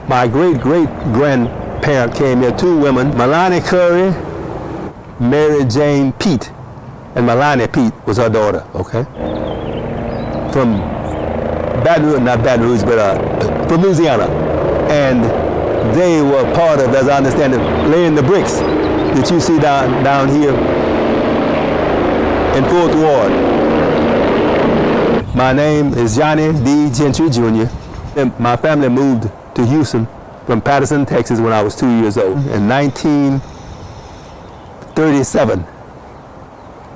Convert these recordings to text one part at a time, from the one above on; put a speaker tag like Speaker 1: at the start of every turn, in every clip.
Speaker 1: My great-great-grandparent came here, two women, Melanie Curry, Mary Jane Pete, and Melania Pete was her daughter, okay? From Baton Rouge, not Baton Rouge, but from Louisiana. And they were part of, as I understand it, laying the bricks that you see down here in 4th Ward. My name is Johnny Lee Gentry, Jr. And my family moved to Houston from Patterson, Texas when I was 2 years old. In 1937,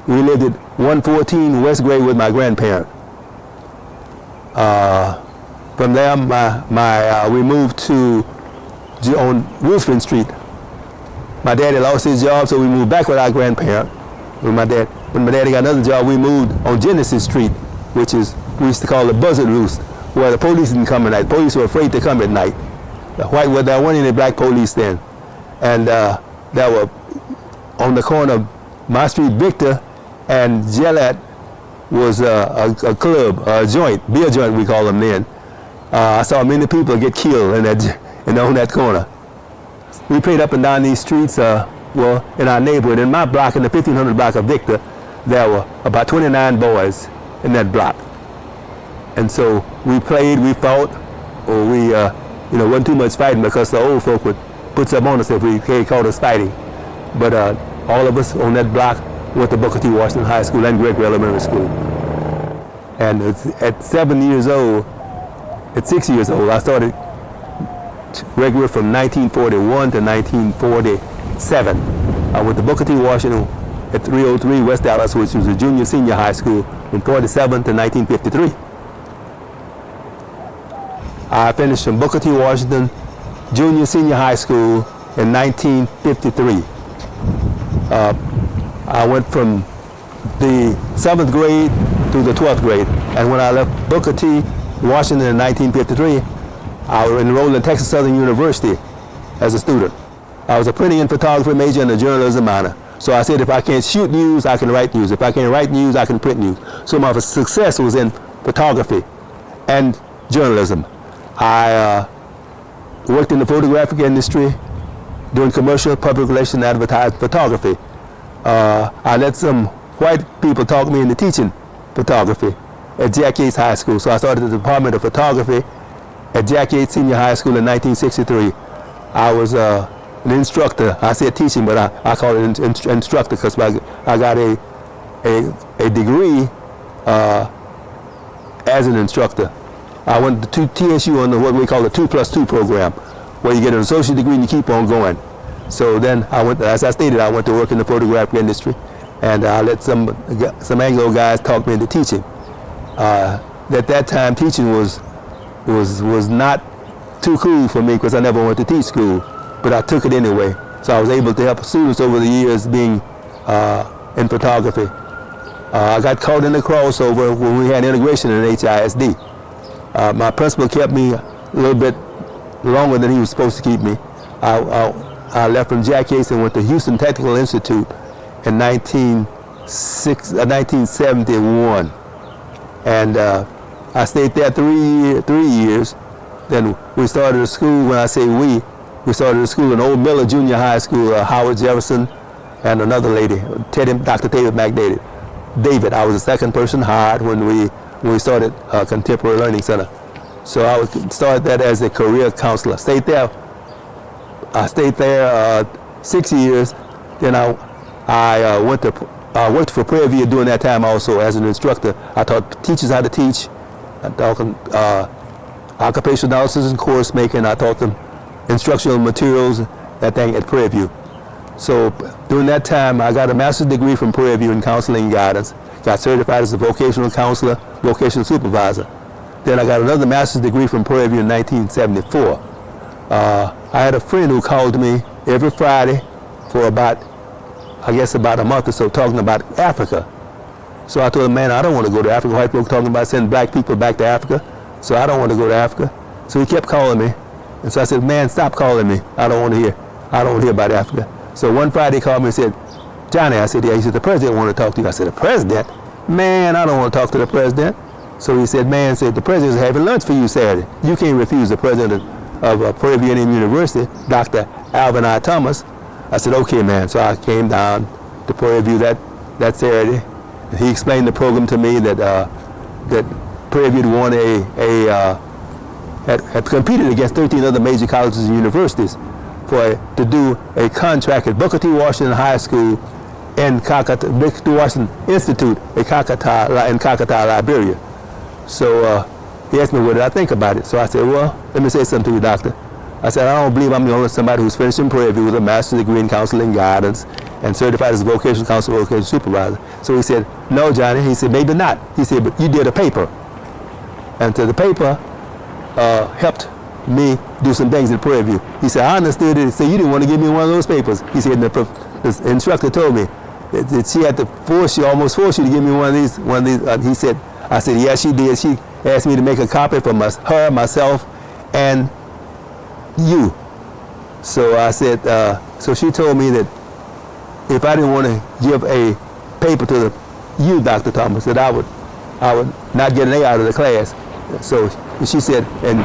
Speaker 1: we lived at 114 West Gray with my grandparent. From there, we moved to on Wolfson Street. My daddy lost his job, so we moved back with our grandparent. When my daddy got another job, we moved on Genesis Street, which is, we used to call the Buzzard Roost, where the police didn't come at night. The police were afraid to come at night. There weren't any black police then. And there were, on the corner of my street, Victor and Gillette was a club, a joint, beer joint we call them then. I saw many people get killed on that corner. We played up and down these streets, well, in our neighborhood. In my block, in the 1500 block of Victor, there were about 29 boys in that block. And so we played, we fought, or we, wasn't too much fighting because the old folk would put something on us if they caught us fighting. But all of us on that block went to Booker T. Washington High School and Gregory Elementary School. And at 6 years old, I started Gregory from 1941 to 1947. I went to Booker T. Washington at 303 West Dallas, which was a junior senior high school, from 47 to 1953. I finished from Booker T. Washington Junior Senior High School in 1953. I went from the 7th grade to the 12th grade. And when I left Booker T. Washington in 1953, I enrolled in Texas Southern University as a student. I was a printing and photography major and a journalism minor. So I said, if I can't shoot news, I can write news. If I can't write news, I can print news. So my success was in photography and journalism. I worked in the photographic industry, doing commercial, public relations, advertising, photography. I let some white people talk me into teaching photography at Jack Yates High School. So I started the Department of Photography at Jack Yates Senior High School in 1963. I was an instructor. I said teaching, but I call it instructor because I got a degree as an instructor. I went to TSU on what we call the 2+2 program, where you get an associate degree and you keep on going. So then I went, as I stated, I went to work in the photographic industry, and I let some Anglo guys talk me into teaching. At that time, teaching was not too cool for me because I never went to teach school, but I took it anyway. So I was able to help students over the years being in photography. I got caught in the crossover when we had integration in HISD. My principal kept me a little bit longer than he was supposed to keep me. I left from Jack Yates and went to Houston Technical Institute in 1971. And I stayed there 3 years. Then we started a school. When I say we started a school in Old Miller Junior High School, Howard Jefferson, and another lady, Dr. David McDavid. David, I was the second person hired when we started Contemporary Learning Center. So I started that as a career counselor. I stayed there 6 years. Then I worked for Prairie View during that time also as an instructor. I taught teachers how to teach. I taught them occupational analysis and course making. I taught them instructional materials, that thing at Prairie View. So during that time, I got a master's degree from Prairie View in counseling and guidance. Got certified as a vocational counselor, vocational supervisor. Then I got another master's degree from Prairie View in 1974. I had a friend who called me every Friday for about a month or so talking about Africa. So I told him, man, I don't want to go to Africa. White folk talking about sending black people back to Africa. So I don't want to go to Africa. So he kept calling me. And so I said, man, stop calling me. I don't want to hear about Africa. So one Friday he called me and said, Johnny, I said, yeah. He said, the president want to talk to you. I said, the president? Man, I don't want to talk to the president. So he said, the president's having lunch for you Saturday. You can't refuse the president Prairie View A&M University, Dr. Alvin I. Thomas. I said, okay, man. So I came down to Prairie View that Saturday. And he explained the program to me that Prairie View won had competed against 13 other major colleges and universities to do a contract at Booker T. Washington High School and Booker T. Washington Institute in Kakata, Liberia. So he asked me what did I think about it. So I said, well, let me say something to you, doctor. I said, I don't believe I'm the only somebody who's finished in Prairie View with a master's degree in counseling and guidance and certified as a vocational counselor, vocational supervisor. So he said, no, Johnny. He said, maybe not. He said, but you did a paper. And so the paper helped me do some things at Prairie View. He said, I understood it. He said, you didn't want to give me one of those papers. He said, the instructor told me that she had to almost force you to give me one of these. He said, I said, yeah, she did. She asked me to make a copy for her, myself, and you. So I said, so she told me that if I didn't want to give a paper to you, Dr. Thomas, that I would not get an A out of the class. So she said, and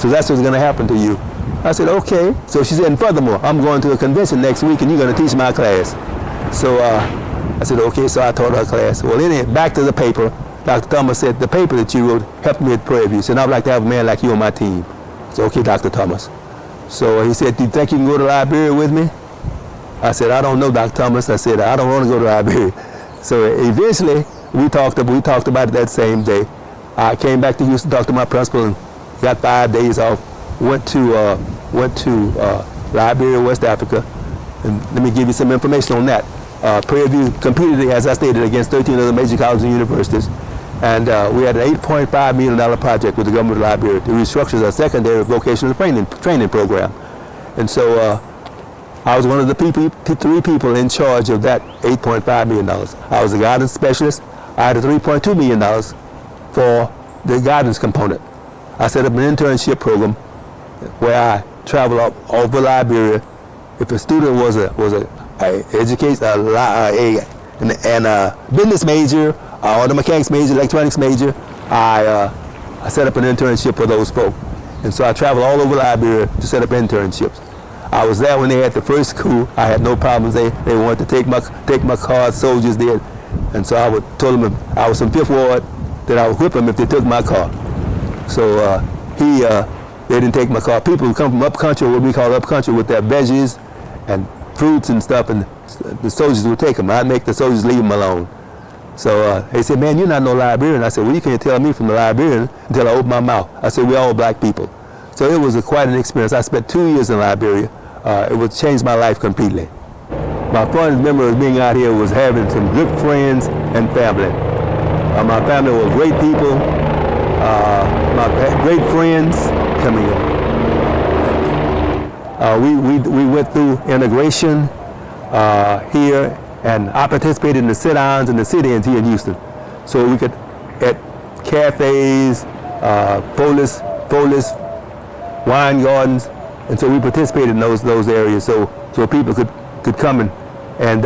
Speaker 1: so that's what's going to happen to you. I said, okay. So she said, and furthermore, I'm going to a convention next week and you're going to teach my class. So I said, okay. So I taught her class. Well, anyway, back to the paper. Dr. Thomas said, the paper that you wrote helped me at Prairie View. He said, I'd like to have a man like you on my team. I said, okay, Dr. Thomas. So he said, do you think you can go to Liberia with me? I said, I don't know, Dr. Thomas. I said, I don't want to go to Liberia. So eventually, we talked about it that same day. I came back to Houston, talked to my principal, and got 5 days off. Went to Liberia, West Africa, and let me give you some information on that. Prairie View competed, as I stated, against 13 other major colleges and universities, and we had an $8.5 million project with the government of Liberia to restructure a secondary vocational training program. And so I was one of the three people in charge of that $8.5 million. I was a guidance specialist. I had a $3.2 million for the guidance component. I set up an internship program where I traveled all over Liberia. If a student was a business major, auto mechanics major, electronics major, I set up an internship for those folk. And so I traveled all over Liberia to set up internships. I was there when they had the first school. I had no problems. They wanted to take my car, soldiers did. And so I told them if I was from Fifth Ward that I would whip them if they took my car. So they didn't take my car. People who come from up country, what we call up country, with their veggies and fruits and stuff, and the soldiers would take them. I'd make the soldiers leave them alone. So they said, man, you're not no Liberian. I said, well, you can't tell me from the Liberian until I open my mouth. I said, we're all black people. So it was quite an experience. I spent 2 years in Liberia. It would change my life completely. My fondest memory of being out here was having some good friends and family. My family were great people, my great friends coming in. We went through integration here, and I participated in the sit-downs and the sit-ins here in Houston. So we could, at cafes, Polis, wine gardens, and so we participated in those areas so people could come and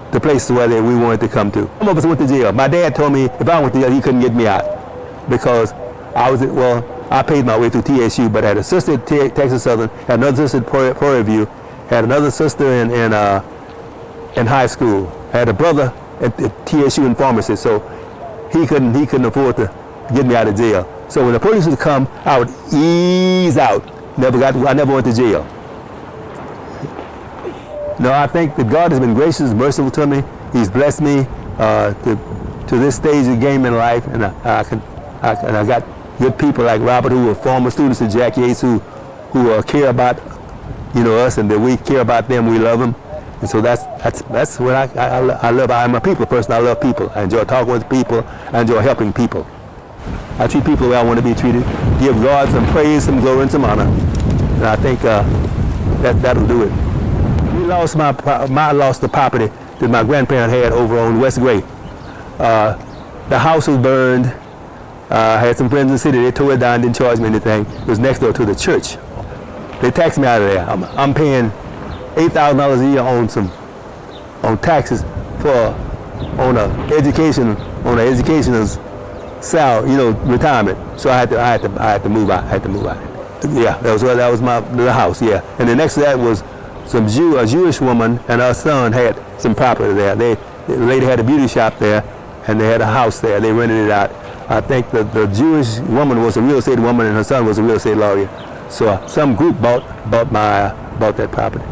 Speaker 1: the places where we wanted to come to. Some of us went to jail. My dad told me if I went to jail, he couldn't get me out because I paid my way through TSU, but I had a sister at Texas Southern, had another sister at Prairie View, had another sister in high school, had a brother at TSU in pharmacy, so he couldn't afford to get me out of jail. So when the police would come, I would ease out. I never went to jail. No, I think that God has been gracious, merciful to me. He's blessed me to this stage of game in life, and I got good people like Robert, who were former students at Jack Yates, who care about us, and that we care about them. We love them, and so that's what I love. I'm a people person. I love people. I enjoy talking with people. I enjoy helping people. I treat people the way I want to be treated. Give God some praise, some glory, and some honor. And I think that'll do it. I lost the property that my grandparents had over on West Gray. The house was burned. I had some friends in the city. They tore it down, didn't charge me anything. It was next door to the church. They taxed me out of there. I'm paying $8,000 a year on taxes on an educational salary, retirement. So I had to move out. Yeah, that was the house. Yeah, and the next to that was a Jewish woman and her son had some property there. The lady had a beauty shop there, and they had a house there. They rented it out. I think the Jewish woman was a real estate woman, and her son was a real estate lawyer. So some group bought that property.